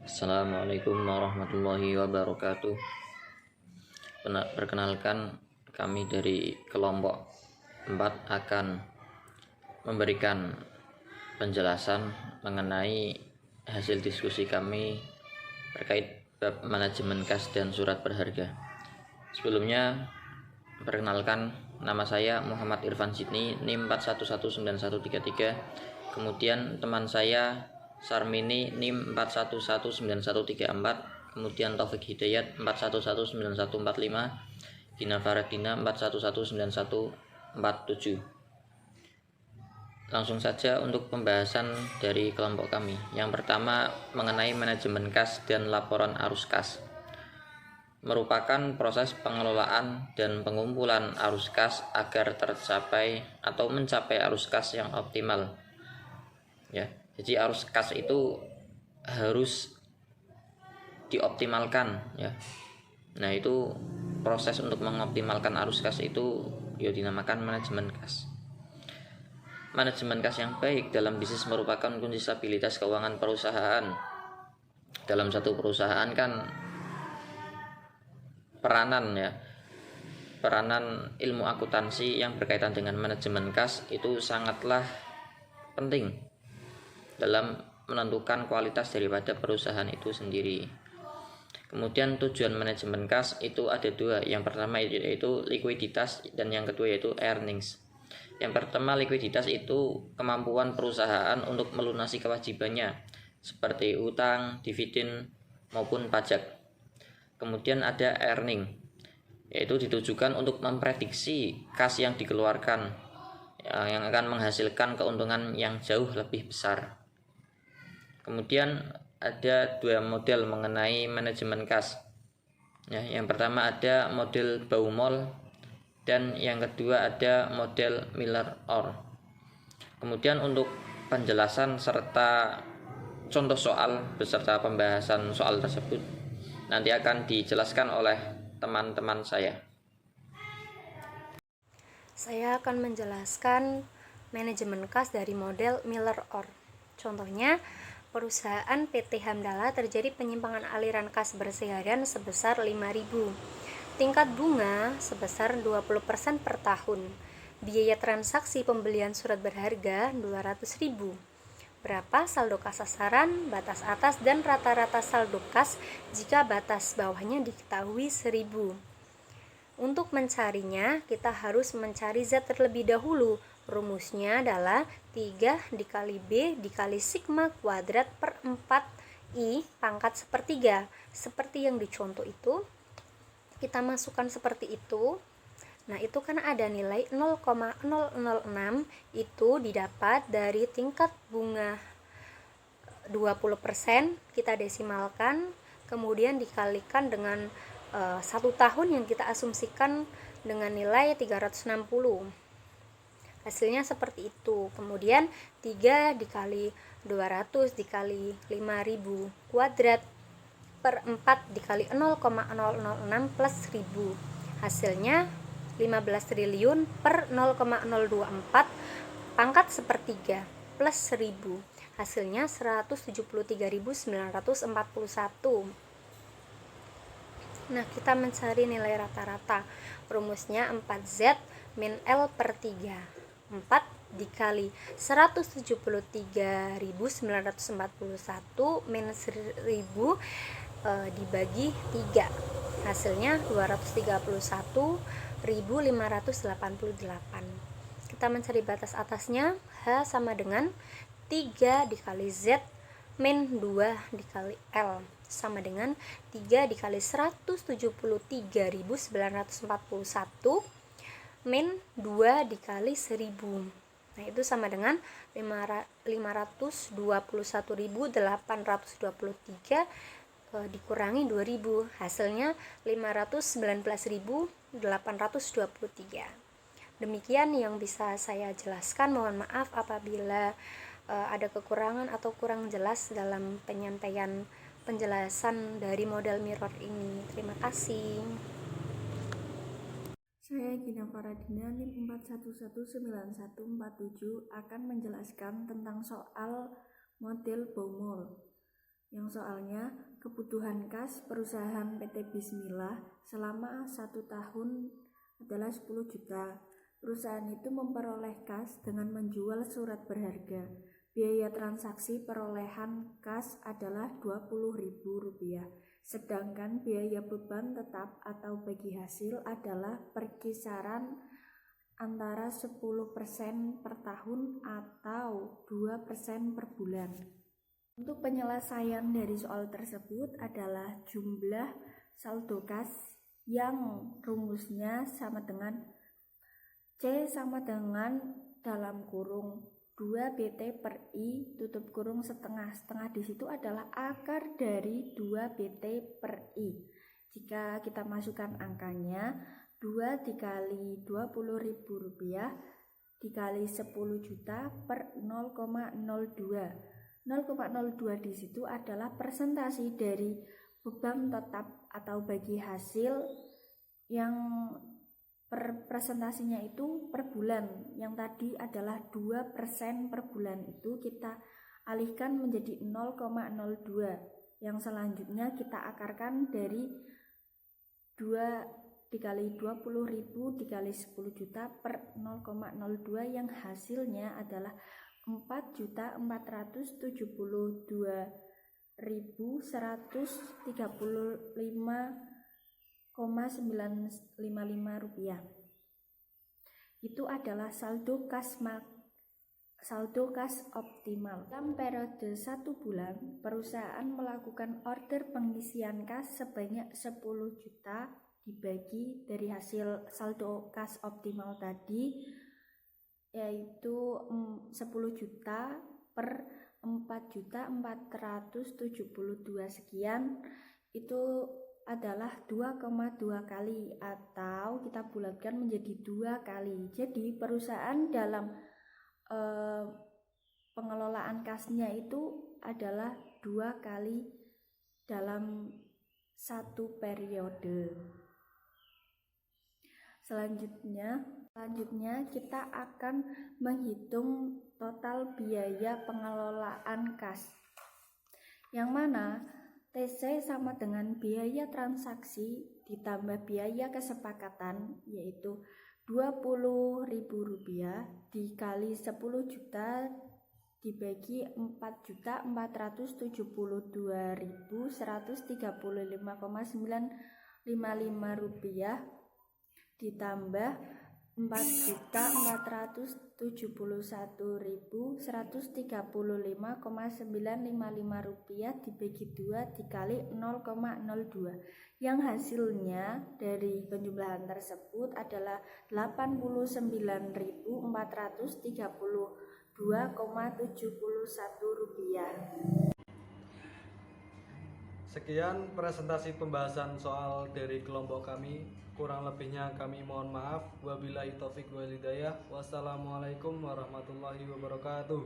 Assalamualaikum warahmatullahi wabarakatuh. Perkenalkan, kami dari kelompok 4 akan memberikan penjelasan mengenai hasil diskusi kami terkait bab manajemen kas dan surat berharga. Sebelumnya, perkenalkan, nama saya Muhammad Irfan Sidni, NIM 4119133. Kemudian teman saya Sarmini, NIM 4119134. Kemudian Taufik Hidayat 4119145, Gina Faradina 4119147. Langsung saja untuk pembahasan dari kelompok kami. Yang pertama mengenai manajemen kas dan laporan arus kas. Merupakan proses pengelolaan dan pengumpulan arus kas agar tercapai atau mencapai arus kas yang optimal. Ya, jadi arus kas itu harus dioptimalkan, ya. Nah, itu proses untuk mengoptimalkan arus kas itu dinamakan manajemen kas. Manajemen kas yang baik dalam bisnis merupakan kunci stabilitas keuangan perusahaan. Dalam satu perusahaan kan peranan ilmu akuntansi yang berkaitan dengan manajemen kas itu sangatlah penting dalam menentukan kualitas daripada perusahaan itu sendiri. Kemudian tujuan manajemen kas itu ada dua. Yang pertama yaitu likuiditas dan yang kedua yaitu earnings. Yang pertama likuiditas itu kemampuan perusahaan untuk melunasi kewajibannya seperti utang, dividen maupun pajak. Kemudian ada earning, yaitu ditujukan untuk memprediksi kas yang dikeluarkan yang akan menghasilkan keuntungan yang jauh lebih besar. Kemudian ada dua model mengenai manajemen kas. Ya, yang pertama ada model Baumol dan yang kedua ada model Miller-Orr. Kemudian untuk penjelasan serta contoh soal beserta pembahasan soal tersebut nanti akan dijelaskan oleh teman-teman saya. Saya akan menjelaskan manajemen kas dari model Miller-Orr. Contohnya, perusahaan PT Hamdala terjadi penyimpangan aliran kas bersih harian sebesar 5.000. Tingkat bunga sebesar 20% per tahun. Biaya transaksi pembelian surat berharga 200.000. Berapa saldo kas sasaran, batas atas dan rata-rata saldo kas jika batas bawahnya diketahui 1.000. Untuk mencarinya, kita harus mencari Z terlebih dahulu. Rumusnya adalah 3 dikali B dikali sigma kuadrat per 4I pangkat sepertiga. Seperti yang dicontoh itu, kita masukkan seperti itu. Nah, itu kan ada nilai 0,006 itu didapat dari tingkat bunga 20%, kita desimalkan, kemudian dikalikan dengan 1 tahun yang kita asumsikan dengan nilai 360. Hasilnya seperti itu. Kemudian 3 dikali 200 dikali 5.000 kuadrat per 4 dikali 0,006 plus 1.000. Hasilnya 15 triliun per 0,024 pangkat sepertiga plus 1.000. Hasilnya 173.941. Nah, kita mencari nilai rata-rata. Rumusnya 4Z min L per 3. 4 dikali 173.941 min 1.000 dibagi 3. Hasilnya 231.588. Kita mencari batas atasnya. H sama dengan 3 dikali Z min 2 dikali L sama dengan 3 dikali 173.941 min 2 dikali 1.000. Nah, itu sama dengan 521.823 dikurangi 2.000. Hasilnya 519.823. Demikian yang bisa saya jelaskan. Mohon maaf apabila ada kekurangan atau kurang jelas dalam penyampaian penjelasan dari model mirror ini. Terima kasih. Saya Gina Faradina, NIM 4119147 akan menjelaskan tentang soal model Baumol. Yang soalnya, kebutuhan kas perusahaan PT Bismillah selama 1 tahun adalah 10 juta. Perusahaan itu memperoleh kas dengan menjual surat berharga. Biaya transaksi perolehan kas adalah Rp20.000. Sedangkan biaya beban tetap atau bagi hasil adalah perkisaran antara 10% per tahun atau 2% per bulan. Untuk penyelesaian dari soal tersebut adalah jumlah saldo kas yang rumusnya sama dengan C sama dengan dalam kurung 2BT per I tutup kurung setengah. Setengah di situ adalah akar dari 2BT per I. Jika kita masukkan angkanya 2 dikali Rp20.000 dikali 10 juta per 0,02. 0,02 di situ adalah persentase dari beban tetap atau bagi hasil yang presentasinya itu per bulan. Yang tadi adalah 2% per bulan, itu kita alihkan menjadi 0,02. Yang selanjutnya kita akarkan dari 2 dikali 20.000 dikali 10 juta per 0,02 yang hasilnya adalah 4.472.135,955 rupiah. Itu adalah saldo kas optimal. Dalam periode 1 bulan, perusahaan melakukan order pengisian kas sebanyak 10 juta dibagi dari hasil saldo kas optimal tadi, yaitu 10 juta per 4.472 sekian. Itu adalah 2,2 kali atau kita bulatkan menjadi 2 kali. Jadi perusahaan dalam pengelolaan kasnya itu adalah 2 kali dalam 1 periode. Selanjutnya kita akan menghitung total biaya pengelolaan kas, yang mana TC sama dengan biaya transaksi ditambah biaya kesepakatan, yaitu Rp20.000 dikali 10 juta dibagi 4.472.135,955 rupiah ditambah 4.471.135,955 rupiah dibagi 2 dikali 0,02, yang hasilnya dari penjumlahan tersebut adalah 89.432,71 rupiah. Sekian presentasi pembahasan soal dari kelompok kami. Kurang lebihnya kami mohon maaf. Wabillahi taufik wal hidayah. Wassalamualaikum warahmatullahi wabarakatuh.